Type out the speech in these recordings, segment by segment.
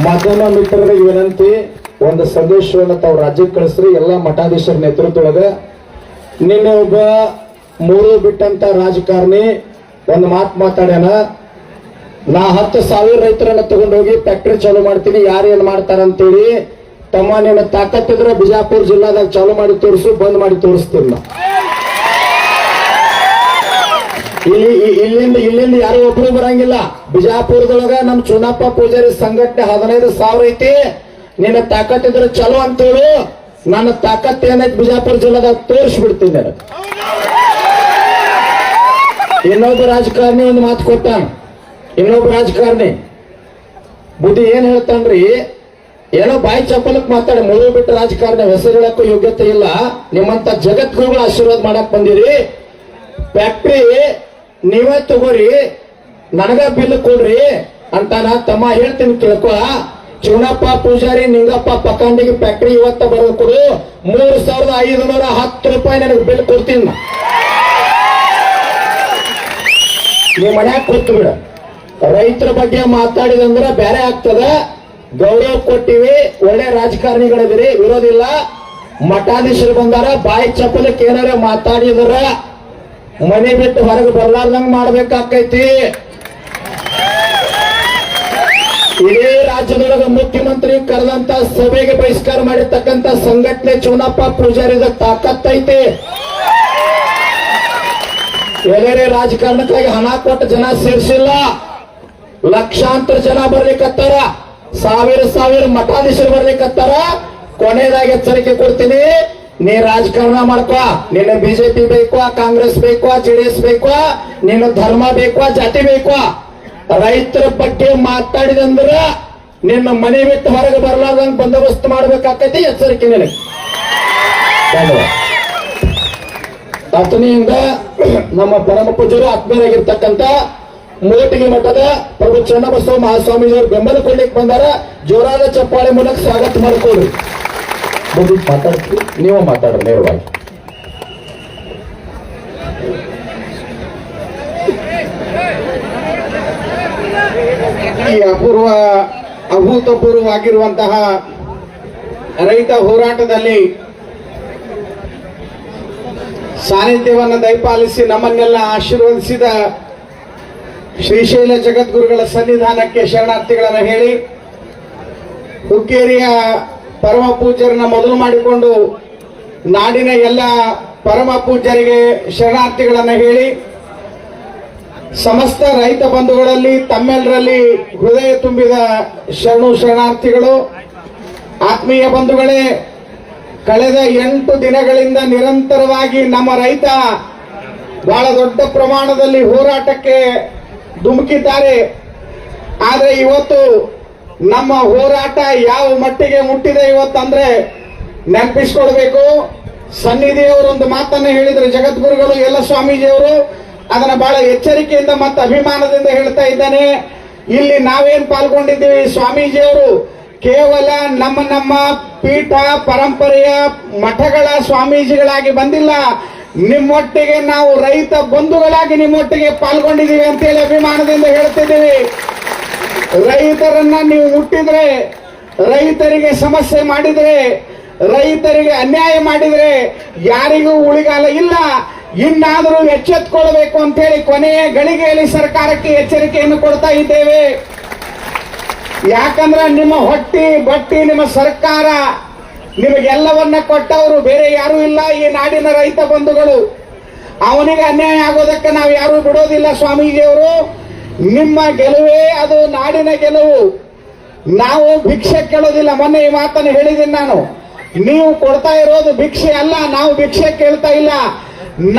ಮಾಧ್ಯಮ ಮಿತ್ರರಿಗೆ ವಿನಂತಿ, ಒಂದು ಸಂದೇಶವನ್ನು ತಾವು ರಾಜ್ಯಕ್ಕೆ ಕಳಿಸ್ರಿ. ಎಲ್ಲ ಮಠಾಧೀಶರ ನೇತೃತ್ವದೊಳಗ ನಿನ್ನೆ ಒಬ್ಬ ಮೂರು ಬಿಟ್ಟಂತ ರಾಜಕಾರಣಿ ಒಂದು ಮಾತಾಡ್ಯಾನ. ನಾ 10,000 ರೈತರನ್ನ ತಗೊಂಡೋಗಿ ಫ್ಯಾಕ್ಟರಿ ಚಾಲು ಮಾಡ್ತೀನಿ, ಯಾರೇನ್ ಮಾಡ್ತಾರಂತೇಳಿ. ತಮ್ಮ ನಿನ್ನ ತಾಕತ್ತಿದ್ರೆ ಬಿಜಾಪುರ ಜಿಲ್ಲಾದಾಗ ಚಾಲು ಮಾಡಿ ತೋರಿಸು, ಬಂದ್ ಮಾಡಿ ತೋರಿಸ್ತೀನಿ ನಾ. ಇಲ್ಲಿಂದ ಯಾರು ಒಬ್ರು ಬರಂಗಿಲ್ಲ. ಬಿಜಾಪುರದೊಳಗ ನಮ್ ಚುನಪ್ಪ ಪೂಜಾರಿ ಸಂಘಟನೆ 15,000 ಐತಿ. ನಿನ್ನ ತಾಕತ್ತಿದ್ರೆ ಚಲೋ ಅಂತೇಳು. ನನ್ನ ತಾಕತ್ ಏನೈತಿ ಬಿಜಾಪುರ ಜಿಲ್ಲಾದಾಗ ತೋರಿಸ್ಬಿಡ್ತೀನಿ. ಇನ್ನೊಬ್ಬ ರಾಜಕಾರಣಿ ಒಂದು ಮಾತು ಕೊಟ್ಟಾನ. ಇನ್ನೊಬ್ಬ ರಾಜಕಾರಣಿ ಬುದ್ಧಿ ಏನ್ ಹೇಳ್ತಾನ್ರಿ, ಏನೋ ಬಾಯಿ ಚಪ್ಪಲಕ್ ಮಾತಾಡಿ ಮುಳು ಬಿಟ್ಟ ರಾಜಕಾರಣಿ ಹೆಸರು ಹೇಳಕ್ಕೂ ಯೋಗ್ಯತೆ ಇಲ್ಲ. ನಿಮ್ಮಂತ ಜಗದ್ಗುರುಗಳ ಆಶೀರ್ವಾದ ಮಾಡಕ್ ಬಂದಿರಿ. ಫ್ಯಾಕ್ಟ್ರಿ ನೀವೇ ತಗೋರಿ, ನನಗ ಬಿಲ್ ಕೊಡ್ರಿ ಅಂತಾನ. ತಮ್ಮ ಹೇಳ್ತೀನಿ ಕೇಳ್ಕೊ. ಚುನಪ್ಪ ಪೂಜಾರಿ ನಿಂಗಪ್ಪ ಪಕ್ಕಂಡಿಗೆ ಫ್ಯಾಕ್ಟ್ರಿ ಇವತ್ತ ಬರೋದು ಕೊಡು. 3,510 ರೂಪಾಯಿ ನನಗೆ ಬಿಲ್ ಕೊಡ್ತೀನಿ. ನೀವು ಮನ್ಯಾಗ ಕೂತು ಬಿಡ. ರೈತರ ಬಗ್ಗೆ ಮಾತಾಡಿದಂದ್ರ ಬೇರೆ ಆಗ್ತದ. ಗೌರವ ಕೊಟ್ಟಿವಿ, ಒಳ್ಳೆ ರಾಜಕಾರಣಿಗಳಿದಿರಿ, ವಿರೋಧಿಲ್ಲ. ಮಠಾಧೀಶರು ಬಂದಾರ, ಬಾಯಿ ಚಪ್ಪಲಕ್ಕೆ ಏನಾರ ಮಾತಾಡಿದ್ರ ಮನೆ ಬಿಟ್ಟು ಹೊರಗೆ ಬರ್ಲಾರ್ದಂಗ ಮಾಡ್ಬೇಕಾಕೈತಿ. ಇಡೀ ರಾಜ್ಯದೊಳಗ ಮುಖ್ಯಮಂತ್ರಿ ಕರೆದಂತ ಸಭೆಗೆ ಬಹಿಷ್ಕಾರ ಮಾಡಿರ್ತಕ್ಕಂಥ ಸಂಘಟನೆ ಚುನಪ್ಪ ಪೂಜಾರಿದ ತಾಕತ್ತೈತಿ. ಬೇರೆ ರಾಜಕಾರಣಕ್ಕಾಗಿ ಹಣ ಕೊಟ್ಟು ಜನ ಸೇರಿಸಿಲ್ಲ. ಲಕ್ಷಾಂತರ ಜನ ಬರ್ಲಿಕ್ಕತ್ತಾರ, ಸಾವಿರ ಮಠಾಧೀಶರು ಬರ್ಲಿಕ್ಕತ್ತಾರ. ಕೊನೆಯದಾಗಿ ಎಚ್ಚರಿಕೆ ಕೊಡ್ತೀನಿ, ನೀ ರಾಜಕಾರಣ ಮಾಡ್ಕೋ. ನಿನ್ನ ಬಿಜೆಪಿ ಬೇಕು, ಕಾಂಗ್ರೆಸ್ ಬೇಕು, ಜೆಡಿಎಸ್ ಬೇಕು, ನಿನ್ನ ಧರ್ಮ ಬೇಕು, ಜಾತಿ ಬೇಕು. ರೈತರ ಬಗ್ಗೆ ಮಾತಾಡಿದಂದ್ರ ನಿನ್ನ ಮನೆ ಬಿಟ್ಟು ಹೊರಗೆ ಬರ್ಲಾರ್ದಂಗ ಬಂದೋಬಸ್ತ್ ಮಾಡ್ಬೇಕಾಕೈತಿ. ಎಚ್ಚರಿಕೆ ನಿನಗೆ. ಆತನಿಯಿಂದ ನಮ್ಮ ಪರಮ ಪೂಜ್ಯರು ಆತ್ಮೀಯರಾಗಿರ್ತಕ್ಕಂಥ ಮೂಟಿಗೆ ಮಠದ ಪ್ರಭು ಚನ್ನಬಸವ ಮಹಾಸ್ವಾಮೀಜಿಯವರು ಬೆಂಬಲ ಕೊಡ್ಲಿಕ್ಕೆ ಬಂದಾರ. ಜೋರಾದ ಚಪ್ಪಾಳೆ ಮೂಲಕ ಸ್ವಾಗತ ಮಾಡಿಕೊಡ್ರಿ. ಮಾತಾಡ್ತೀವಿ, ನೀವು ಮಾತಾಡ್ರಿ ನೇರವಾಗಿ. ಈ ಅಭೂತಪೂರ್ವವಾಗಿರುವಂತಹ ರೈತ ಹೋರಾಟದಲ್ಲಿ ಸಾನ್ನಿಧ್ಯವನ್ನು ದಯಪಾಲಿಸಿ ನಮ್ಮನ್ನೆಲ್ಲ ಆಶೀರ್ವದಿಸಿದ ಶ್ರೀಶೈಲ ಜಗದ್ಗುರುಗಳ ಸನ್ನಿಧಾನಕ್ಕೆ ಶರಣಾರ್ಥಿಗಳನ್ನು ಹೇಳಿ, ಹುಕ್ಕೇರಿಯ ಪರಮ ಪೂಜ್ಯರನ್ನ ಮೊದಲು ಮಾಡಿಕೊಂಡು ನಾಡಿನ ಎಲ್ಲ ಪರಮ ಪೂಜ್ಯರಿಗೆ ಶರಣಾರ್ಥಿಗಳನ್ನು ಹೇಳಿ, ಸಮಸ್ತ ರೈತ ಬಂಧುಗಳಲ್ಲಿ ತಮ್ಮೆಲ್ಲರಲ್ಲಿ ಹೃದಯ ತುಂಬಿದ ಶರಣಾರ್ಥಿಗಳು. ಆತ್ಮೀಯ ಬಂಧುಗಳೇ, ಕಳೆದ 8 ದಿನಗಳಿಂದ ನಿರಂತರವಾಗಿ ನಮ್ಮ ರೈತ ಬಹಳ ದೊಡ್ಡ ಪ್ರಮಾಣದಲ್ಲಿ ಹೋರಾಟಕ್ಕೆ ಧುಮುಕಿದ್ದಾರೆ. ಆದರೆ ಇವತ್ತು ನಮ್ಮ ಹೋರಾಟ ಯಾವ ಮಟ್ಟಿಗೆ ಮುಟ್ಟಿದೆ ಇವತ್ತಂದ್ರೆ ನೆನಪಿಸ್ಕೊಳ್ಬೇಕು. ಸನ್ನಿಧಿಯವರು ಒಂದು ಮಾತನ್ನು ಹೇಳಿದ್ರು, ಜಗದ್ಗುರುಗಳು ಎಲ್ಲ ಸ್ವಾಮೀಜಿಯವರು. ಅದನ್ನ ಬಹಳ ಎಚ್ಚರಿಕೆಯಿಂದ ಮತ್ತು ಅಭಿಮಾನದಿಂದ ಹೇಳ್ತಾ ಇದ್ದಾನೆ. ಇಲ್ಲಿ ನಾವೇನ್ ಪಾಲ್ಗೊಂಡಿದ್ದೀವಿ, ಸ್ವಾಮೀಜಿಯವರು ಕೇವಲ ನಮ್ಮ ಪೀಠ ಪರಂಪರೆಯ ಮಠಗಳ ಸ್ವಾಮೀಜಿಗಳಾಗಿ ಬಂದಿಲ್ಲ, ನಿಮ್ಮೊಟ್ಟಿಗೆ ನಾವು ರೈತ ಬಂಧುಗಳಾಗಿ ನಿಮ್ಮೊಟ್ಟಿಗೆ ಪಾಲ್ಗೊಂಡಿದ್ದೀವಿ ಅಂತೇಳಿ ಅಭಿಮಾನದಿಂದ ಹೇಳ್ತಿದ್ದೀವಿ. ರೈತರನ್ನ ನೀವು ಮುಟ್ಟಿದ್ರೆ, ರೈತರಿಗೆ ಸಮಸ್ಯೆ ಮಾಡಿದ್ರೆ, ರೈತರಿಗೆ ಅನ್ಯಾಯ ಮಾಡಿದ್ರೆ ಯಾರಿಗೂ ಉಳಿಗಾಲ ಇಲ್ಲ. ಇನ್ನಾದರೂ ಎಚ್ಚೆತ್ತುಕೊಳ್ಬೇಕು ಅಂತೇಳಿ ಕೊನೆಯ ಗಳಿಗೆಯಲ್ಲಿ ಸರ್ಕಾರಕ್ಕೆ ಎಚ್ಚರಿಕೆಯನ್ನು ಕೊಡ್ತಾ ಇದ್ದೇವೆ. ಯಾಕಂದ್ರೆ ನಿಮ್ಮ ಹೊಟ್ಟಿ ಬಟ್ಟಿ ನಿಮ್ಮ ಸರ್ಕಾರ ನಿಮಗೆಲ್ಲವನ್ನ ಕೊಟ್ಟವರು ಬೇರೆ ಯಾರೂ ಇಲ್ಲ, ಈ ನಾಡಿನ ರೈತ ಬಂಧುಗಳು. ಅವನಿಗೆ ಅನ್ಯಾಯ ಆಗೋದಕ್ಕೆ ನಾವು ಯಾರೂ ಬಿಡೋದಿಲ್ಲ. ಸ್ವಾಮೀಜಿಯವರು, ನಿಮ್ಮ ಗೆಲುವೇ ಅದು ನಾಡಿನ ಗೆಲುವು. ನಾವು ಭಿಕ್ಷೆ ಕೇಳೋದಿಲ್ಲ. ಮೊನ್ನೆ ಈ ಮಾತನ್ನು ಹೇಳಿದ್ದೀನಿ ನಾನು. ನೀವು ಕೊಡ್ತಾ ಇರೋದು ಭಿಕ್ಷೆ ಅಲ್ಲ, ನಾವು ಭಿಕ್ಷೆ ಕೇಳ್ತಾ ಇಲ್ಲ.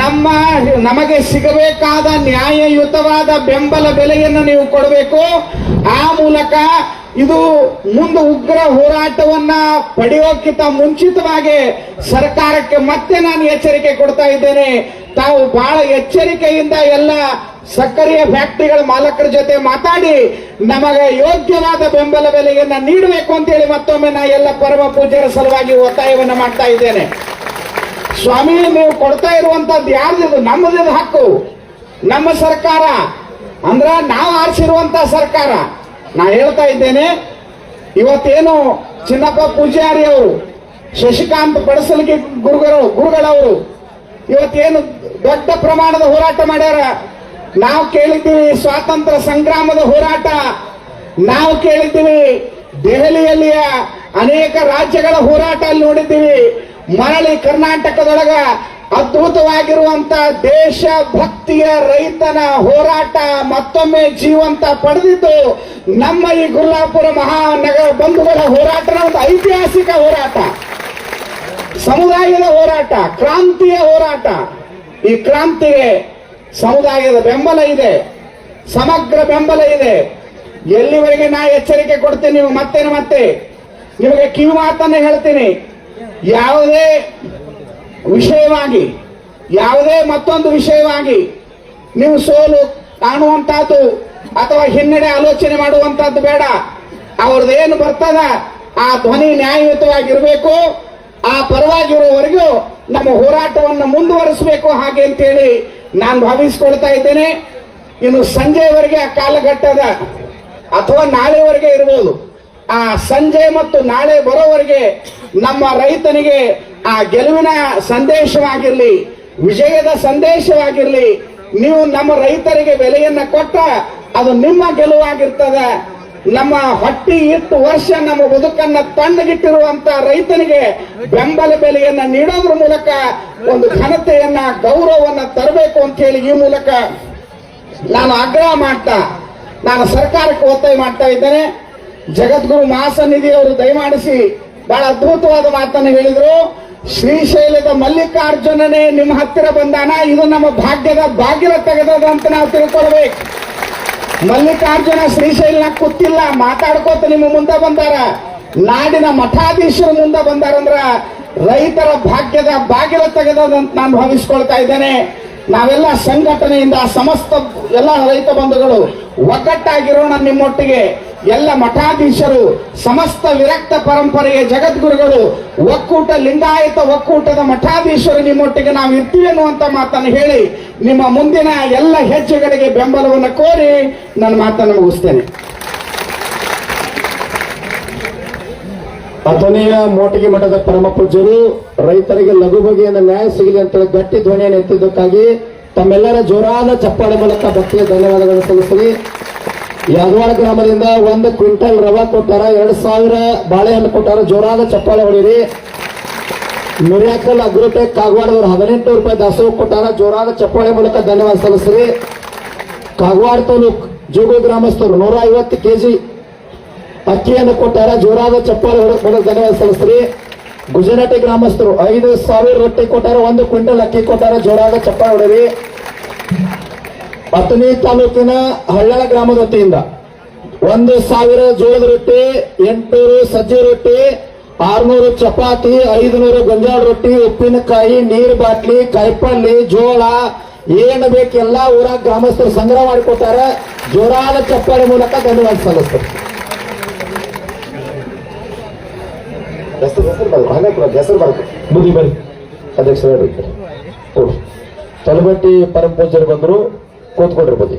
ನಮಗೆ ಸಿಗಬೇಕಾದ ನ್ಯಾಯಯುತವಾದ ಬೆಂಬಲ ಬೆಲೆಯನ್ನು ನೀವು ಕೊಡಬೇಕು. ಆ ಮೂಲಕ ಇದು ಮುಂದೆ ಉಗ್ರ ಹೋರಾಟವನ್ನ ಪಡೆಯೋಕ್ಕಿಂತ ಮುಂಚಿತವಾಗಿ ಸರ್ಕಾರಕ್ಕೆ ಮತ್ತೆ ನಾನು ಎಚ್ಚರಿಕೆ ಕೊಡ್ತಾ ಇದ್ದೇನೆ. ತಾವು ಬಹಳ ಎಚ್ಚರಿಕೆಯಿಂದ ಎಲ್ಲ ಸಕ್ಕರೆಯ ಫ್ಯಾಕ್ಟರಿಗಳ ಮಾಲಕರ ಜೊತೆ ಮಾತಾಡಿ ನಮಗೆ ಯೋಗ್ಯವಾದ ಬೆಂಬಲ ಬೆಲೆಯನ್ನ ನೀಡಬೇಕು ಅಂತೇಳಿ ಮತ್ತೊಮ್ಮೆ ನಾ ಎಲ್ಲ ಪರಮ ಪೂಜ್ಯರ ಸಲುವಾಗಿ ಒತ್ತಾಯವನ್ನ ಮಾಡ್ತಾ ಇದ್ದೇನೆ. ಸ್ವಾಮಿ, ನೀವು ಕೊಡ್ತಾ ಇರುವಂತದ್ದು ಯಾರ್ದಿದು? ನಮ್ಮದಿದು ಹಕ್ಕು. ನಮ್ಮ ಸರ್ಕಾರ ಅಂದ್ರ ನಾವು ಆರಿಸಿರುವಂತ ಸರ್ಕಾರ. ನಾ ಹೇಳ್ತಾ ಇದ್ದೇನೆ, ಇವತ್ತೇನು ಚಿನ್ನಪ್ಪ ಪೂಜಾರಿ ಅವರು, ಶಶಿಕಾಂತ್ ಪಡಸಲಿಗೆ ಗುರುಗಳವರು ಇವತ್ತೇನು ದೊಡ್ಡ ಪ್ರಮಾಣದ ಹೋರಾಟ ಮಾಡ್ಯಾರ. ನಾವು ಕೇಳಿದ್ದೀವಿ ಸ್ವಾತಂತ್ರ್ಯ ಸಂಗ್ರಾಮದ ಹೋರಾಟ, ನಾವು ಕೇಳಿದ್ದೀವಿ ದೆಹಲಿಯಲ್ಲಿಯ ಅನೇಕ ರಾಜ್ಯಗಳ ಹೋರಾಟ ಅಲ್ಲಿ ನೋಡಿದ್ದೀವಿ. ಮರಳಿ ಕರ್ನಾಟಕದೊಳಗ ಅದ್ಭುತವಾಗಿರುವಂತ ದೇಶ ಭಕ್ತಿಯ ರೈತನ ಹೋರಾಟ ಮತ್ತೊಮ್ಮೆ ಜೀವಂತ ಪಡೆದಿದ್ದು ನಮ್ಮ ಈ ಗುರುಲಾಪುರ ಮಹಾನಗರ ಬಂಧುಗಳ ಹೋರಾಟನ ಒಂದು ಐತಿಹಾಸಿಕ ಹೋರಾಟ, ಸಮುದಾಯದ ಹೋರಾಟ, ಕ್ರಾಂತಿಯ ಹೋರಾಟ. ಈ ಕ್ರಾಂತಿಗೆ ಸಮುದಾಯದ ಬೆಂಬಲ ಇದೆ, ಸಮಗ್ರ ಬೆಂಬಲ ಇದೆ. ಎಲ್ಲಿವರೆಗೆ ನಾ ಎಚ್ಚರಿಕೆ ಕೊಡ್ತೀನಿ, ನೀವು ಮತ್ತೆ ನಿಮಗೆ ಕಿವಿ ಮಾತನ್ನು ಹೇಳ್ತೀನಿ. ಯಾವುದೇ ವಿಷಯವಾಗಿ, ಯಾವುದೇ ಮತ್ತೊಂದು ವಿಷಯವಾಗಿ ನೀವು ಸೋಲು ಕಾಣುವಂತಹದ್ದು ಅಥವಾ ಹಿನ್ನಡೆ ಆಲೋಚನೆ ಮಾಡುವಂತಹದ್ದು ಬೇಡ. ಅವ್ರದ್ದೇನು ಬರ್ತದ ಆ ಧ್ವನಿ ನ್ಯಾಯಯುತವಾಗಿರ್ಬೇಕು. ಆ ಪರವಾಗಿರುವವರೆಗೂ ನಮ್ಮ ಹೋರಾಟವನ್ನು ಮುಂದುವರಿಸಬೇಕು ಹಾಗೆ ಅಂತೇಳಿ ನಾನು ಭಾವಿಸ್ಕೊಳ್ತಾ ಇದ್ದೇನೆ. ಇನ್ನು ಸಂಜೆವರೆಗೆ ಆ ಕಾಲಘಟ್ಟದ ಅಥವಾ ನಾಳೆವರೆಗೆ ಇರಬಹುದು. ಆ ಸಂಜೆ ಮತ್ತು ನಾಳೆ ಬರೋವರೆಗೆ ನಮ್ಮ ರೈತನಿಗೆ ಆ ಗೆಲುವಿನ ಸಂದೇಶವಾಗಿರ್ಲಿ, ವಿಜಯದ ಸಂದೇಶವಾಗಿರ್ಲಿ, ನೀವು ನಮ್ಮ ರೈತರಿಗೆ ಬೆಲೆಯನ್ನ ಕೊಟ್ಟ ಅದು ನಿಮ್ಮ ಗೆಲುವಾಗಿರ್ತದೆ. ನಮ್ಮ ಹೊಟ್ಟಿ ಇಟ್ಟು ವರ್ಷ ನಮ್ಮ ಬದುಕನ್ನ ತಣ್ಣಗಿಟ್ಟಿರುವಂತ ರೈತನಿಗೆ ಬೆಂಬಲ ಬೆಲೆಯನ್ನ ನೀಡೋದ್ರ ಮೂಲಕ ಒಂದು ಘನತೆಯನ್ನ ಗೌರವವನ್ನ ತರಬೇಕು ಅಂತ ಹೇಳಿ ಈ ಮೂಲಕ ನಾನು ಆಗ್ರಹ ಮಾಡ್ತಾ ನಾನು ಸರ್ಕಾರಕ್ಕೆ ಒತ್ತಾಯ ಮಾಡ್ತಾ ಇದ್ದೇನೆ. ಜಗದ್ಗುರು ಮಹಾಸನ್ನಿಧಿ ಅವರು ದಯಮಾಡಿಸಿ ಬಹಳ ಅದ್ಭುತವಾದ ಮಾತನ್ನು ಹೇಳಿದ್ರು. ಶ್ರೀಶೈಲದ ಮಲ್ಲಿಕಾರ್ಜುನನೇ ನಿಮ್ಮ ಹತ್ತಿರ ಬಂದಾನ, ಇದು ನಮ್ಮ ಭಾಗ್ಯದ ಬಾಗಿಲ ತೆಗೆದದ ಅಂತ ನಾವು ತಿಳ್ಕೊಳ್ಬೇಕು. ಮಲ್ಲಿಕಾರ್ಜುನ ಶ್ರೀಶೈಲನ ಕೂತಿಲ್ಲ, ಮಾತಾಡ್ಕೋತ ನಿಮ್ಮ ಮುಂದೆ ಬಂದಾರ, ನಾಡಿನ ಮಠಾಧೀಶರು ಮುಂದೆ ಬಂದಾರಂದ್ರ ರೈತರ ಭಾಗ್ಯದ ಬಾಗಿಲ ತೆಗೆದದಂತ ನಾನು ಭಾವಿಸ್ಕೊಳ್ತಾ ಇದ್ದೇನೆ. ನಾವೆಲ್ಲ ಸಂಘಟನೆಯಿಂದ ಸಮಸ್ತ ಎಲ್ಲ ರೈತ ಬಂಧುಗಳು ಒಗ್ಗಟ್ಟಾಗಿರೋಣ. ನಿಮ್ಮೊಟ್ಟಿಗೆ ಎಲ್ಲ ಮಠಾಧೀಶರು, ಸಮಸ್ತ ವಿರಕ್ತ ಪರಂಪರೆಯ ಜಗದ್ಗುರುಗಳು, ಒಕ್ಕೂಟ ಲಿಂಗಾಯತ ಒಕ್ಕೂಟದ ಮಠಾಧೀಶರು ನಿಮ್ಮೊಟ್ಟಿಗೆ ನಾವು ಇರ್ತೀವಿ ಅನ್ನುವಂತ ಮಾತನ್ನು ಹೇಳಿ ನಿಮ್ಮ ಮುಂದಿನ ಎಲ್ಲ ಹೆಜ್ಜೆಗಳಿಗೆ ಬೆಂಬಲವನ್ನು ಕೋರಿ ನನ್ನ ಮಾತನ್ನು ಮುಗಿಸ್ತೇನೆ. ಅಥಣಿಯ ಮೋಟಗಿ ಮಠದ ಪರಮ ಪೂಜ್ಯರು ರೈತರಿಗೆ ಲಘು ಬಗೆಯಿಂದ ನ್ಯಾಯ ಸಿಗಲಿ ಅಂತ ಗಟ್ಟಿ ಧ್ವನಿಯನ್ನು ಎತ್ತಿದ್ದಕ್ಕಾಗಿ ತಮ್ಮೆಲ್ಲರ ಜೋರಾದ ಚಪ್ಪಾಳೆ ಮೂಲಕ ಭಕ್ತಿಯ ಧನ್ಯವಾದಗಳನ್ನು ಸಲ್ಲಿಸಿ. ಯಾದವಾಡ ಗ್ರಾಮದಿಂದ 1 ಕ್ವಿಂಟಲ್ ರವಾ ಕೊಟ್ಟಾರ, 2000 ಬಾಳೆಹಣ್ಣು ಕೊಟ್ಟಾರ. ಜೋರಾದ ಚಪ್ಪಾಳೆ ಹೊಡೀರಿ. ಮಿರಾಕಲ್ ಅಗ್ರೋಟೆಕ್ ಕಾಗವಾಡದವರು 18 ರೂಪಾಯಿ ದಾಸೋಹ ಕೊಟ್ಟಾರ. ಜೋರಾದ ಚಪ್ಪಾಳೆ ಮೂಲಕ ಧನ್ಯವಾದ ಸಲ್ಲಿಸ್ರಿ. ಕಾಗವಾಡ ತಾಲೂಕ್ ಜೋಗು ಗ್ರಾಮಸ್ಥರು 150 ಕೆಜಿ ಅಕ್ಕಿಯನ್ನು ಕೊಟ್ಟಾರ. ಜೋರಾದ ಚಪ್ಪಾಳೆ ಹೊಡೆದ ಧನ್ಯವಾದ ಸಲ್ಲಿಸ್ರಿ. ಗುಜರಾಟಿ ಗ್ರಾಮಸ್ಥರು 5000 ರೊಟ್ಟಿ ಕೊಟ್ಟಾರ. 1 ಕ್ವಿಂಟಲ್ ಅಕ್ಕಿ ಕೊಟ್ಟಾರ. ಜೋರಾದ ಚಪ್ಪಾಳೆ ಹೊಡೆರಿ. ಅಥಣಿ ತಾಲೂಕಿನ ಹಳ್ಳಳ ಗ್ರಾಮದ ವತಿಯಿಂದ 1000 ಜೋಳದ ರೊಟ್ಟಿ, 800 ಸಜ್ಜೆ ರೊಟ್ಟಿ, 600 ಚಪಾತಿ, 500 ಗೊಂಜಾಳ ರೊಟ್ಟಿ, ಉಪ್ಪಿನಕಾಯಿ, ನೀರು ಬಾಟ್ಲಿ, ಕಾಯಿಪಲ್ಲೆ, ಜೋಳ ಏನು ಬೇಕು ಎಲ್ಲಾ ಊರಾಗ ಗ್ರಾಮಸ್ಥರು ಸಂಗ್ರಹ ಮಾಡಿಕೊಟ್ಟಾರ. ಜೋರಾದ ಚಪ್ಪಾಳೆ ಮೂಲಕ ಧನ್ಯವಾದ ಸಲ್ಲಿಸ್ತಾರೆ. ಹೆಸರು ಬರುತ್ತೆ ಬುದ್ಧಿ ಬರಿ ಅಧ್ಯಕ್ಷರು ಹೇಳಿರ್ತಾರೆ. ತಲಬಟ್ಟಿ ಪರಮ ಪೂಜ್ಯರು ಬಂದರು, ಕೂತ್ಕೊಂಡಿರ್ಬೋದು.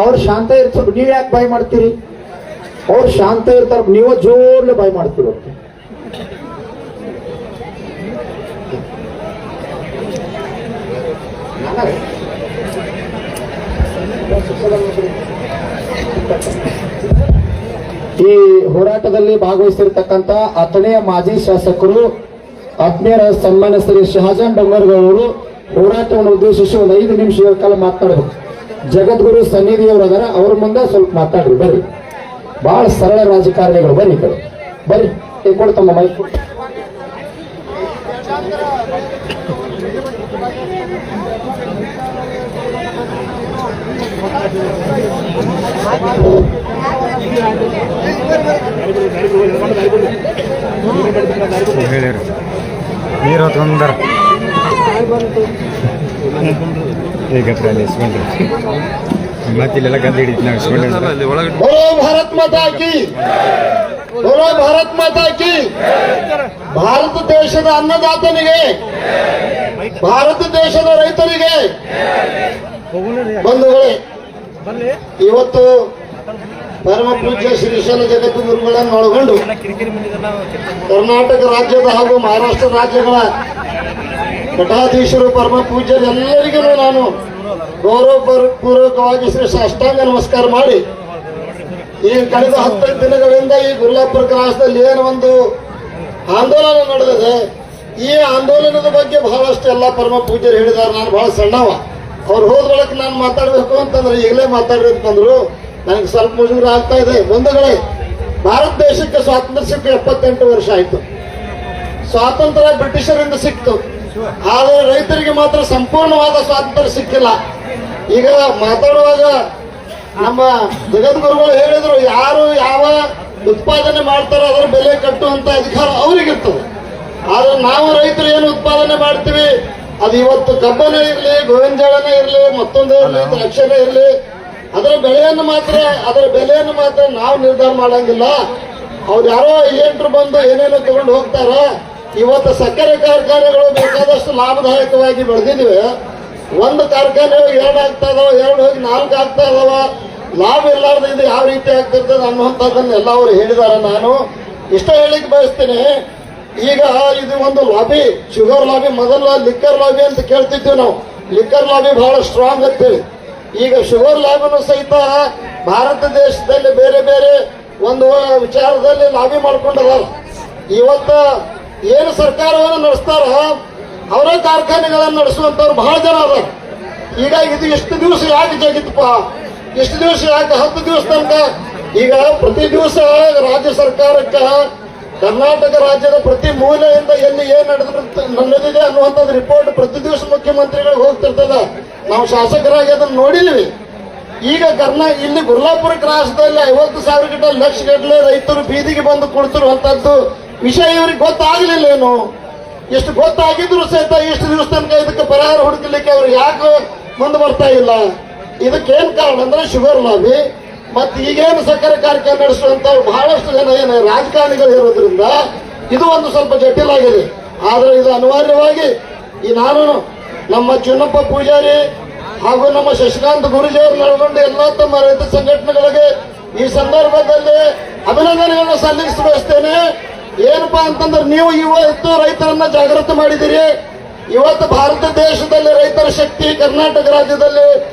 ಅವ್ರು ಶಾಂತ ಇರ್ತಾರೆ, ನೀವ್ ಯಾಕೆ ಬಾಯ್ ಮಾಡ್ತೀರಿ? ಅವ್ರು ಶಾಂತ ಇರ್ತಾರ, ನೀವು ಜೋರ್ಲೆ ಬಾಯ್ ಮಾಡ್ತೀರ. ಈ ಹೋರಾಟದಲ್ಲಿ ಭಾಗವಹಿಸಿರ್ತಕ್ಕಂಥ ಅಥಣಿಯ ಮಾಜಿ ಶಾಸಕರು ಆತ್ಮೀಯರ ಸನ್ಮಾನ್ಯ ಶ್ರೀ ಶಹಜಾನ್ ಡೊಂಗರ್ಗವರು ಹೋರಾಟವನ್ನು ಉದ್ದೇಶಿಸಿ ಒಂದು 5 ನಿಮಿಷಗಳ ಕಾಲ ಮಾತನಾಡಬೇಕು. ಜಗದ್ಗುರು ಸನ್ನಿಧಿಯವರು ಅದರ ಅವ್ರ ಮುಂದೆ ಸ್ವಲ್ಪ ಮಾತಾಡ್ರಿ. ಬರ್ರಿ, ಬಹಳ ಸರಳ ರಾಜಕಾರಣಿಗಳು. ಬನ್ನಿ ಕಡೆ ಬರ್ರಿ, ಕೊಡ್ತಮ್ಮ ಮೈಕ್. ನೀರು ಹೊತ್ಕೊಂಡಾರ ಈಗ ಮತ್ತೆ ಇಲ್ಲೆಲ್ಲ ಗದ್ದೆ ಹಿಡಿತು ನಾವು ಇಸ್ಕೊಂಡಿಲ್ಲ. बोलो भारत माता की, बोलो भारत माता की. ಭಾರತ ದೇಶದ ಅನ್ನದಾತನಿಗೆ, ಭಾರತ ದೇಶದ ರೈತರಿಗೆ ಬಂಧುಗಳೇ, ಇವತ್ತು ಪರಮ ಪೂಜ್ಯ ಶ್ರೀಶೈಲ ಜಗದ್ಗುರುಗಳನ್ನು ಒಳಗೊಂಡು ಕರ್ನಾಟಕ ರಾಜ್ಯದ ಹಾಗೂ ಮಹಾರಾಷ್ಟ್ರ ರಾಜ್ಯಗಳ ಮಠಾಧೀಶರು ಪರಮ ಪೂಜ್ಯರು ಎಲ್ಲರಿಗೂ ನಾನು ಗೌರವಪೂರ್ವಕವಾಗಿ ಶ್ರೀ ಸಾಷ್ಟಾಂಗ ನಮಸ್ಕಾರ ಮಾಡಿ, ಈ ಕಳೆದ 15 ದಿನಗಳಿಂದ ಈ ಗುರ್ಲಾಪುರ ಕ್ರಾಸದಲ್ಲಿ ಏನು ಒಂದು ಆಂದೋಲನ ನಡೆದಿದೆ, ಈ ಆಂದೋಲನದ ಬಗ್ಗೆ ಬಹಳಷ್ಟು ಎಲ್ಲ ಪರಮ ಪೂಜ್ಯರು ಹೇಳಿದ್ದಾರೆ. ನಾನು ಬಹಳ ಸಣ್ಣವ, ಅವ್ರು ಹೋದ ಬಳಿಕ ನಾನು ಮಾತಾಡಬೇಕು ಅಂತಂದ್ರೆ ಈಗಲೇ ಮಾತಾಡಬೇಕಂದ್ರು ನನಗೆ ಸ್ವಲ್ಪ ಮುಜುಗರ ಆಗ್ತಾ ಇದೆ. ಬಂಧುಗಳೇ, ಭಾರತ ದೇಶಕ್ಕೆ ಸ್ವಾತಂತ್ರ್ಯ ಸಿಕ್ಕ 78 ವರ್ಷ ಆಯ್ತು. ಸ್ವಾತಂತ್ರ್ಯ ಬ್ರಿಟಿಷರಿಂದ ಸಿಕ್ತು, ಆದರೆ ರೈತರಿಗೆ ಮಾತ್ರ ಸಂಪೂರ್ಣವಾದ ಸ್ವಾತಂತ್ರ್ಯ ಸಿಕ್ಕಿಲ್ಲ. ಈಗ ಮಾತಾಡುವಾಗ ನಮ್ಮ ಜಗದ್ಗುರುಗಳು ಹೇಳಿದ್ರು, ಯಾರು ಯಾವ ಉತ್ಪಾದನೆ ಮಾಡ್ತಾರೋ ಅದರ ಬೆಲೆ ಕಟ್ಟುವಂತ ಅಧಿಕಾರ ಅವ್ರಿಗಿರ್ತದೆ. ಆದ್ರೆ ನಾವು ರೈತರು ಏನು ಉತ್ಪಾದನೆ ಮಾಡ್ತೀವಿ, ಅದು ಇವತ್ತು ಕಬ್ಬನೇ ಇರಲಿ, ಗೋವಿನ ಜೋಳನೇ ಇರಲಿ, ಮತ್ತೊಂದೇ ಇರಲಿ, ದ್ರಾಕ್ಷನೇ ಇರಲಿ, ಅದರ ಬೆಳೆಯನ್ನು ಮಾತ್ರ ನಾವು ನಿರ್ಧಾರ ಮಾಡಂಗಿಲ್ಲ. ಅವ್ರು ಯಾರೋ ಏಜೆಂಟ್ರು ಬಂದು ಏನೇನೋ ತಗೊಂಡು ಹೋಗ್ತಾರ. ಇವತ್ತು ಸಕ್ಕರೆ ಕಾರ್ಖಾನೆಗಳು ಬೇಕಾದಷ್ಟು ಲಾಭದಾಯಕವಾಗಿ ಬೆಳೆದಿದ್ವಿ. ಒಂದು ಕಾರ್ಖಾನೆ 2 ಆಗ್ತಾ ಇದಾವ, 2 ಹೋಗಿ 4 ಆಗ್ತಾ ಇದಾವ. ಲಾಭ ಇರ್ಲಾರ್ದು ಇದು ಯಾವ ರೀತಿ ಆಗ್ತಿರ್ತದೆ ಅನ್ನುವಂಥದ್ದನ್ನೆಲ್ಲ ಅವರು ಹೇಳಿದ್ದಾರೆ. ನಾನು ಇಷ್ಟ ಹೇಳಿಕ್ ಬಯಸ್ತೀನಿ. ಈಗ ಇದು ಒಂದು ಲಾಬಿ, ಶುಗರ್ ಲಾಬಿ, ಮೊದಲ ಲಿಕ್ಕರ್ ಲಾಬಿ ಅಂತ ಕೇಳ್ತಿದ್ವಿ ನಾವು. ಲಿಕ್ಕರ್ ಲಾಬಿ ಬಹಳ ಸ್ಟ್ರಾಂಗ್ ಅಂತೇಳಿ ಈಗ ಶುಗರ್ ಲಾಬಿನೂ ಸಹಿತ ಭಾರತ ದೇಶದಲ್ಲಿ ಬೇರೆ ಬೇರೆ ಒಂದು ವಿಚಾರದಲ್ಲಿ ಲಾಬಿ ಮಾಡ್ಕೊಂಡದಾರ. ಇವತ್ತ ಏನು ಸರ್ಕಾರವನ್ನು ನಡೆಸ್ತಾರ ಅವರೇ ಕಾರ್ಖಾನೆಗಳನ್ನು ನಡೆಸುವಂತವ್ರು ಬಹಳ ಜನ ಅದಾರ. ಈಗ ಇದು ಎಷ್ಟು ದಿವಸ ಯಾಕೆ ಜಗಿತ್ತಪ್ಪ, ಎಷ್ಟು ದಿವಸ ಯಾಕೆ 10 ದಿವಸ ತನಕ. ಈಗ ಪ್ರತಿ ದಿವಸ ರಾಜ್ಯ ಸರ್ಕಾರಕ್ಕೆ ಕರ್ನಾಟಕ ರಾಜ್ಯದ ಪ್ರತಿ ಮೂಲೆಯಿಂದ ಎಲ್ಲಿ ಏನ್ ನಡೆದಿದೆ ಅನ್ನುವಂಥದ್ದು ರಿಪೋರ್ಟ್ ಪ್ರತಿ ದಿವಸ ಮುಖ್ಯಮಂತ್ರಿಗಳಿಗೆ ಹೋಗ್ತಿರ್ತದ. ನಾವು ಶಾಸಕರಾಗಿ ಅದನ್ನು ನೋಡಿದ್ವಿ. ಈಗ ಇಲ್ಲಿ ಗುರ್ಲಾಪುರ ಕ್ರಾಸದಲ್ಲಿ 50,000 ಗಟ್ಟಲೆ ಲಕ್ಷ ಗಟ್ಟಲೆ ರೈತರು ಬೀದಿಗೆ ಬಂದು ಕುಳಿತಿರುವಂತದ್ದು ವಿಷಯ ಇವ್ರಿಗೆ ಗೊತ್ತಾಗ್ಲಿಲ್ಲ. ಏನು ಎಷ್ಟು ಗೊತ್ತಾಗಿದ್ರು ಸಹಿತ ಇಷ್ಟು ದಿವಸ ತನಕ ಇದಕ್ಕೆ ಪರಿಹಾರ ಹುಡುಕಲಿಕ್ಕೆ ಅವ್ರು ಯಾಕೆ ಮುಂದೆ ಬರ್ತಾ ಇಲ್ಲ? ಇದಕ್ಕೇನ್ ಕಾರಣ ಅಂದ್ರೆ ಶುಗರ್ ಲಾಬಿ ಮತ್ತೆ ಈಗೇನು ಸಕ್ಕರೆ ಕಾರ್ಖಾನೆ ನಡೆಸುವಂತವ್ರು ಬಹಳಷ್ಟು ಜನ ಏನು ರಾಜಕಾರಣಿಗಳು ಇರೋದ್ರಿಂದ ಇದು ಒಂದು ಸ್ವಲ್ಪ ಜಟಿಲ ಆಗಿದೆ. ಆದ್ರೆ ಇದು ಅನಿವಾರ್ಯವಾಗಿ ನಾನು ನಮ್ಮ ಚಿನ್ನಪ್ಪ ಪೂಜಾರಿ ಹಾಗೂ ನಮ್ಮ ಶಶಿಕಾಂತ್ ಗುರುಜಿಯವ್ರನ್ನ ಒಳಗೊಂಡು ಎಲ್ಲ ತಮ್ಮ ರೈತ ಸಂಘಟನೆಗಳಿಗೆ ಈ ಸಂದರ್ಭದಲ್ಲಿ ಅಭಿನಂದನೆಗಳನ್ನು ಸಲ್ಲಿಸ ಬಯಸ್ತೇನೆ. ಏನಪ್ಪಾ ಅಂತಂದ್ರೆ ನೀವು ಇವತ್ತು ರೈತರನ್ನ ಜಾಗೃತಿ ಮಾಡಿದಿರಿ. ಇವತ್ತು ಭಾರತ ದೇಶದಲ್ಲಿ ರೈತರ ಶಕ್ತಿ, ಕರ್ನಾಟಕ ರಾಜ್ಯದಲ್ಲಿ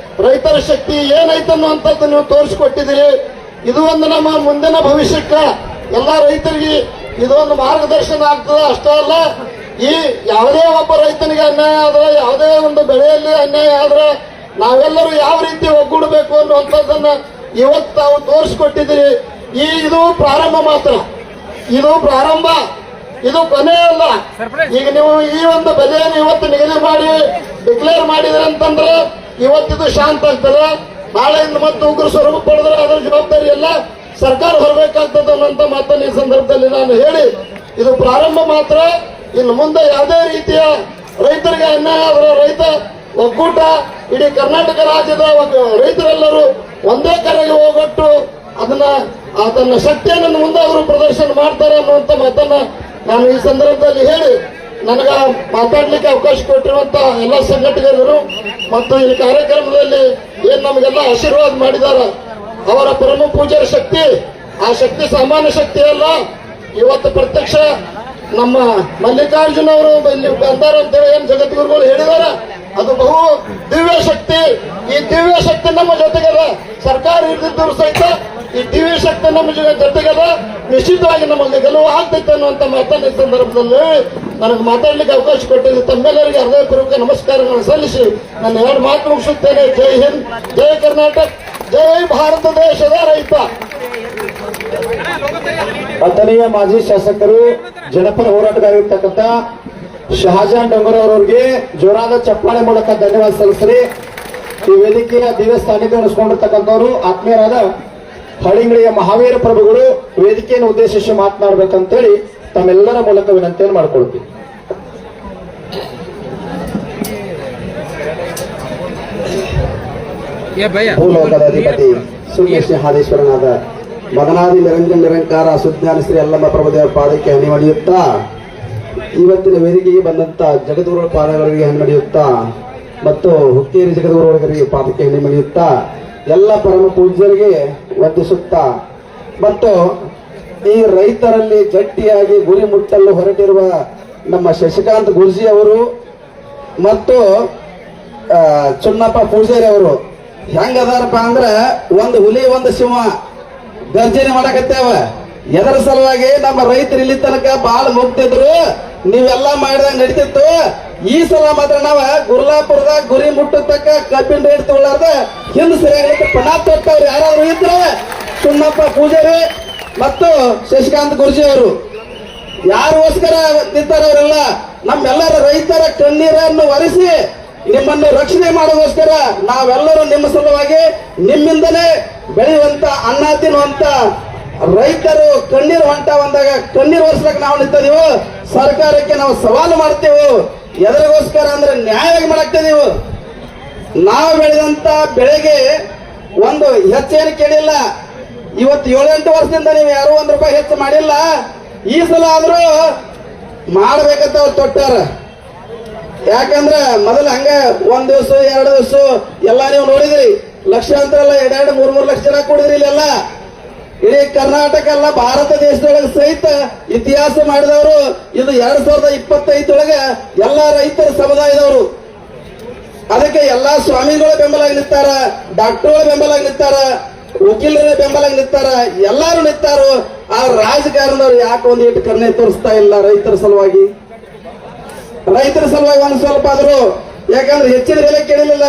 ರೈತರ ಶಕ್ತಿ ಏನೈತೆ ಅನ್ನುವಂಥದ್ದು ನೀವು ತೋರಿಸಿಕೊಟ್ಟಿದ್ದೀರಿ. ಇದು ಒಂದು ನಮ್ಮ ಮುಂದಿನ ಭವಿಷ್ಯಕ್ಕೆ ಎಲ್ಲ ರೈತರಿಗೆ ಇದೊಂದು ಮಾರ್ಗದರ್ಶನ ಆಗ್ತದೆ. ಅಷ್ಟೇ ಅಲ್ಲ, ಈ ಯಾವುದೇ ಒಬ್ಬ ರೈತನಿಗೆ ಅನ್ಯಾಯ ಆದ್ರೆ, ಯಾವುದೇ ಒಂದು ಬೆಳೆಯಲ್ಲಿ ಅನ್ಯಾಯ ಆದ್ರೆ ನಾವೆಲ್ಲರೂ ಯಾವ ರೀತಿ ಒಗ್ಗೂಡಬೇಕು ಅನ್ನುವಂಥದ್ದನ್ನ ಇವತ್ತು ತಾವು ತೋರಿಸಿಕೊಟ್ಟಿದ್ದೀರಿ. ಇದು ಪ್ರಾರಂಭ ಮಾತ್ರ, ಇದು ಪ್ರಾರಂಭ, ಇದು ಕೊನೆ ಅಲ್ಲ. ಈಗ ನೀವು ಈ ಒಂದು ಬೆಲೆಯನ್ನು ಇವತ್ತು ನಿಗದಿ ಮಾಡಿ ಡಿಕ್ಲೇರ್ ಮಾಡಿದ್ರಿ ಅಂತಂದ್ರೆ ಇವತ್ತಿದು ಶಾಂತ ಆಗ್ತದೆ. ನಾಳೆಯಿಂದ ಮತ್ತೆ ಉಗ್ರ ಸ್ವರೂಪ ಪಡೆದ್ರೆ ಅದರ ಜವಾಬ್ದಾರಿ ಎಲ್ಲ ಸರ್ಕಾರ ಹೊರಬೇಕಾಗ್ತದೆ ಅನ್ನೋಂಥ ಮಾತನ್ನು ಈ ಸಂದರ್ಭದಲ್ಲಿ ನಾನು ಹೇಳಿ, ಇದು ಪ್ರಾರಂಭ ಮಾತ್ರ. ಇನ್ನು ಮುಂದೆ ಯಾವುದೇ ರೀತಿಯ ರೈತರಿಗೆ ಅನ್ಯಾಯ ಆದ್ರೆ ರೈತ ಒಕ್ಕೂಟ ಇಡೀ ಕರ್ನಾಟಕ ರಾಜ್ಯದ ರೈತರೆಲ್ಲರೂ ಒಂದೇ ಕರೆಗೆ ಹೋಗೊಟ್ಟು ಅದನ್ನ ಶಕ್ತಿಯನ್ನು ಮುಂದೆ ಅವರು ಪ್ರದರ್ಶನ ಮಾಡ್ತಾರೆ ಅನ್ನುವಂಥ ಮಾತನ್ನ ನಾನು ಈ ಸಂದರ್ಭದಲ್ಲಿ ಹೇಳಿ, ನನಗ ಮಾತಾಡ್ಲಿಕ್ಕೆ ಅವಕಾಶ ಕೊಟ್ಟಿರುವಂತ ಎಲ್ಲ ಸಂಘಟಕರು ಮತ್ತು ಈ ಕಾರ್ಯಕ್ರಮದಲ್ಲಿ ಏನ್ ನಮಗೆಲ್ಲ ಆಶೀರ್ವಾದ ಮಾಡಿದಾರ ಅವರ ಪರಮ ಪೂಜ್ಯರ ಶಕ್ತಿ, ಆ ಶಕ್ತಿ ಸಾಮಾನ್ಯ ಶಕ್ತಿ ಅಲ್ಲ. ಇವತ್ತು ಪ್ರತ್ಯಕ್ಷ ನಮ್ಮ ಮಲ್ಲಿಕಾರ್ಜುನ ಅವರು ಇಲ್ಲಿ ಬಂದಾರ ಅಂತೇಳಿ ಏನ್ ಜಗದ್ಗುರುಗಳು ಹೇಳಿದಾರ, ಅದು ಬಹು ದಿವ್ಯ ಶಕ್ತಿ. ಈ ದಿವ್ಯ ಶಕ್ತಿ ನಮ್ಮ ಜೊತೆಗದ, ಸರ್ಕಾರ ಇರ್ದಿದ್ದರು ಸಹಿತ ಈ ದಿವ್ಯ ಶಕ್ತಿ ನಮ್ಮ ಜೊತೆಗದ, ನಿಶ್ಚಿತವಾಗಿ ನಮಗೆ ಗೆಲುವು ಆಗ್ತೈತೆ ಅನ್ನುವಂಥ ಮಾತನ್ನ ಈ ಸಂದರ್ಭದಲ್ಲಿ ನನಗೆ ಮಾತಾಡ್ಲಿಕ್ಕೆ ಅವಕಾಶ ಕೊಟ್ಟಿದ್ದು ತಮ್ಮೆಲ್ಲರಿಗೆ ಹೃದಯಪೂರ್ವಕ ನಮಸ್ಕಾರಗಳನ್ನು ಸಲ್ಲಿಸಿ ನನ್ನ 2 ಮಾತು ಮುಗಿಸುತ್ತೇನೆ. ಜೈ ಹಿಂದ್, ಜೈ ಕರ್ನಾಟಕ, ಜೈ ಭಾರತ ದೇಶದ ರೈತ. ಆತನೀಯ ಮಾಜಿ ಶಾಸಕರು, ಜನಪರ ಹೋರಾಟಗಾರರಿರ್ತಕ್ಕಂಥ ಶಹಜಾನ್ ಡೊಂಗರ್ ಅವರಿಗೆ ಜೋರಾದ ಚಪ್ಪಾಳೆ ಮೂಲಕ ಧನ್ಯವಾದ ಸಲ್ಲಿಸ್ರಿ. ಈ ವೇದಿಕೆಯ ದಿವ್ಯ ಸಾನ್ನಿಧ್ಯ ವಹಿಸಿಕೊಂಡಿರ್ತಕ್ಕಂಥವರು ಆತ್ಮೀಯರಾದ ಹಳಿಂಗಳಿಯ ಮಹಾವೀರ ಪ್ರಭುಗಳು ವೇದಿಕೆಯನ್ನು ಉದ್ದೇಶಿಸಿ ಮಾತನಾಡಬೇಕಂತೇಳಿ ತಮ್ಮೆಲ್ಲರ ಮೂಲಕ ವಿನಂತಿಯನ್ನು ಮಾಡಿಕೊಳ್ತೀವಿ. ಭೂಲೋಕದ ಅಧಿಪತಿ ಶೂನ್ಯ ಸಿಂಹಾದೇಶ್ವರನಾದ ಮದನಾದಿ ನಿರಂಜನ ನಿರಂಕಾರ ಸುಜ್ಞಾನ ಶ್ರೀ ಅಲ್ಲಮ್ಮ ಪ್ರಭುದೇವರ ಪಾದಕ್ಕೆ ಹನಿಮಡಿಯುತ್ತಾ ಇವತ್ತಿನ ವೇದಿಕೆಗೆ ಬಂದಂತ ಜಗದ್ಗುರುಗಳ ಪಾದಗಳಿಗೆ ಹನಿಮಡಿಯುತ್ತಾ ಮತ್ತು ಹುಕ್ಕೇರಿ ಜಗದ್ಗುರುಗಳಿಗೆ ಪಾದಕ್ಕೆ ಹನಿಮಡಿಯುತ್ತಾ ಎಲ್ಲ ಪರಮ ಪೂಜ್ಯರಿಗೆ ವಂದಿಸುತ್ತಾ ಮತ್ತು ಈ ರೈತರಲ್ಲಿ ಗಟ್ಟಿಯಾಗಿ ಗುರಿ ಮುಟ್ಟಲು ಹೊರಟಿರುವ ನಮ್ಮ ಶಶಿಕಾಂತ್ ಗುರ್ಜಿ ಅವರು ಮತ್ತು ಚುನ್ನಪ್ಪ ಪೂಜಾರಿ ಅವರು ಹೆಂಗದಾರಪ್ಪ ಅಂದ್ರ ಒಂದು ಹುಲಿ ಒಂದು ಸಿಂಹ ಗರ್ಜನೆ ಮಾಡಕತ್ತೇವ. ಎದರ ಸಲುವಾಗಿ ನಮ್ಮ ರೈತರು ಇಲ್ಲಿ ತನಕ ಬಾಳ ಮುಗ್ತಿದ್ರು, ನೀವೆಲ್ಲ ಮಾಡಿದಾಗ ನಡೀತಿತ್ತು. ಈ ಸಲ ಮಾತ್ರ ನಾವ ಗುರ್ಲಾಪುರದಾಗ ಗುರಿ ಮುಟ್ಟತಕ್ಕ ಕಬ್ಬಿನ ರೇಟ್ ತಗೊಳ್ಳಾರ್ದ ಹಿಂದ್ ಸರಿಯಾಗಿ ಪಣ ತೊಟ್ಟವ್ರು ಯಾರಾದ್ರು ಇದ್ರೆ ಚುನ್ನಪ್ಪ ಪೂಜಾರಿ ಮತ್ತು ಶಶಿಕಾಂತ್ ಗುರ್ಜಿ ಅವರು. ಯಾರಿಗೋಸ್ಕರ ನಿಂತಾರ ಅವರೆಲ್ಲ ನಮ್ಮೆಲ್ಲರ ರೈತರ ಕಣ್ಣೀರನ್ನು ಒರೆಸಿ ನಿಮ್ಮನ್ನು ರಕ್ಷಣೆ ಮಾಡೋದೋಸ್ಕರ ನಾವೆಲ್ಲರೂ ನಿಮ್ಮ ಸಲುವಾಗಿ ನಿಮ್ಮಿಂದಲೇ ಬೆಳೆಯುವಂತ ಅನ್ನ ತಿನ್ನುವಂತ ರೈತರು ಕಣ್ಣೀರು ಹೊಂಟ ಬಂದಾಗ ಕಣ್ಣೀರು ಒರೆಸ್ಲಕ್ಕೆ ನಾವು ನಿಂತಿದೀವು. ಸರ್ಕಾರಕ್ಕೆ ನಾವು ಸವಾಲು ಮಾಡ್ತೇವೆ. ಎದರಿಗೋಸ್ಕರ ಅಂದ್ರೆ ನ್ಯಾಯವಾಗಿ ಮಾಡಾಕ್ತಿದೀವಿ. ನಾವು ಬೆಳೆದಂತ ಬೆಳೆಗೆ ಒಂದು ಹೆಚ್ಚೇನು ಕೇಳಿಲ್ಲ. ಇವತ್ತು 7-8 ವರ್ಷದಿಂದ ನೀವು ಯಾರು ₹1 ಹೆಚ್ಚು ಮಾಡಿಲ್ಲ. ಈ ಸಲ ಆದ್ರೂ ಮಾಡ್ಬೇಕಂತ ಅವ್ರು ತೊಟ್ಟಾರ. ಯಾಕಂದ್ರ ಮೊದಲ ಹಂಗ 1 ದಿವಸ 2 ದಿವಸ ಎಲ್ಲ ನೀವು ನೋಡಿದ್ರಿ. ಲಕ್ಷಾಂತರ ಅಲ್ಲ 2-3 ಲಕ್ಷ ಜನ ಕೂಡಿದ್ರಿ ಇಲ್ಲೆಲ್ಲ. ಇಡೀ ಕರ್ನಾಟಕ ಅಲ್ಲ ಭಾರತ ದೇಶದೊಳಗೆ ಸಹಿತ ಇತಿಹಾಸ ಮಾಡಿದವರು ಇದು 2025 ಒಳಗೆ ಎಲ್ಲ ರೈತರ ಸಮುದಾಯದವರು. ಅದಕ್ಕೆ ಎಲ್ಲಾ ಸ್ವಾಮಿಗಳ ಬೆಂಬಲ ನಿಂತಾರ, ಡಾಕ್ಟರ್ಗಳ ಬೆಂಬಲ ನಿಂತಾರ, ವಕೀಲರ ಬೆಂಬಲ ನಿಂತಾರ, ಎಲ್ಲಾರು ನಿಂತಾರು. ಆ ರಾಜಕಾರಣದವ್ರು ಯಾಕೆ ಒಂದು ಇಟ್ಟು ಕರ್ಣೆ ತೋರಿಸ್ತಾ ಇಲ್ಲ ರೈತರ ಸಲುವಾಗಿ? ರೈತರ ಸಲುವಾಗಿ ಒಂದು ಸ್ವಲ್ಪ ಆದ್ರು, ಯಾಕಂದ್ರೆ ಹೆಚ್ಚಿನ ಬೆಲೆ ಕೇಳಿಲ್ಲ.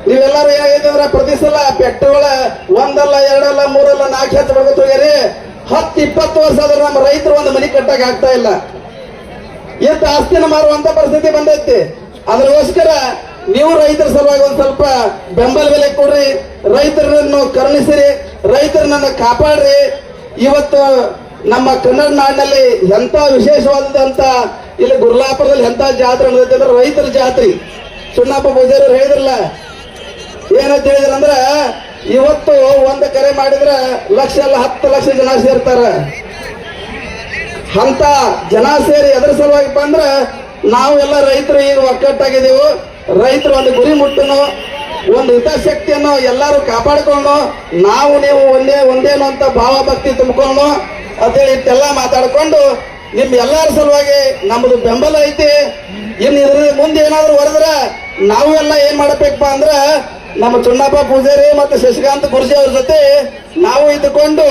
ನೀವೆಲ್ಲರೂ ಏನಾಗೈತಂದ್ರ ಪ್ರತಿ ಸಲ ಪೆಟ್ರೋಲ್ 1 ಅಲ್ಲ 2 ಅಲ್ಲ 3 ಅಲ್ಲ 4 ಹೆಚ್ಚು ಬರ್ಬೇಕು ಹೋಗ್ಯಾರಿ. 10-20 ವರ್ಷ ಆದ್ರೂ ನಮ್ಮ ರೈತರು ಒಂದು ಮನೆ ಕಟ್ಟಾಗ ಆಗ್ತಾ ಇಲ್ಲ. ಇಂಥ ಆಸ್ತಿನ ಮಾರುವಂತ ಪರಿಸ್ಥಿತಿ ಬಂದೈತಿ. ಅದಕ್ಕೋಸ್ಕರ ನೀವು ರೈತರ ಸಲುವಾಗಿ ಒಂದ್ ಸ್ವಲ್ಪ ಬೆಂಬಲ ಬೆಲೆ ಕೊಡ್ರಿ, ರೈತರನ್ನು ಕರುಣಿಸಿರಿ, ರೈತರನ್ನ ಕಾಪಾಡ್ರಿ. ಇವತ್ತು ನಮ್ಮ ಕನ್ನಡ ನಾಡಿನಲ್ಲಿ ಎಂತ ವಿಶೇಷವಾದಂತ ಇಲ್ಲಿ ಗುರ್ಲಾಪುರದಲ್ಲಿ ಎಂತ ಜಾತ್ರೆ ನಡೆದೈತೆ ಅಂದ್ರೆ ರೈತರ ಜಾತ್ರೆ. ಚುನ್ನಪ್ಪ ಪೂಜಾರಿ ಹೇಳಿದ್ರಲ್ಲ, ಏನಂತ ಹೇಳಿದ್ರಂದ್ರ ಇವತ್ತು ಒಂದು ಕರೆ ಮಾಡಿದ್ರ ಲಕ್ಷ ಅಲ್ಲ 10 ಲಕ್ಷ ಜನ ಸೇರ್ತಾರ. ಅಂತ ಜನ ಸೇರಿ ಎದ್ರ ಸಲುವಾಗಿಪ್ಪ ಅಂದ್ರ ನಾವು ಎಲ್ಲ ರೈತರು ಈಗ ಒಕ್ಕಟ್ಟಾಗಿದ್ದೀವಿ. ರೈತರು ಒಂದು ಗುರಿ ಮುಟ್ಟನು, ಒಂದು ಹಿತಾಸಕ್ತಿಯನ್ನು ಎಲ್ಲರೂ ಕಾಪಾಡಿಕೊಂಡು ನಾವು ನೀವು ಒಂದೇನು ಅಂತ ಭಾವ ಭಕ್ತಿ ತುಂಬಿಕೊಂಡು ಅಂತೇಳಿ ಇಷ್ಟೆಲ್ಲ ಮಾತಾಡ್ಕೊಂಡು ನಿಮ್ ಎಲ್ಲರ ಸಲುವಾಗಿ ನಮ್ಮದು ಬೆಂಬಲ ಐತಿ. ಇನ್ನು ಇದ್ರ ಮುಂದೆ ಏನಾದ್ರು ಹೊರದ್ರ ನಾವು ಎಲ್ಲ ಏನ್ ಮಾಡಬೇಕಪ್ಪ ಅಂದ್ರ ನಮ್ಮ ಚುನ್ನಪ್ಪ ಪೂಜಾರಿ ಮತ್ತು ಶಶಿಕಾಂತ್ ಗುರ್ಜಿ ಅವ್ರ ಜೊತೆ ನಾವು ಇದ್ದುಕೊಂಡು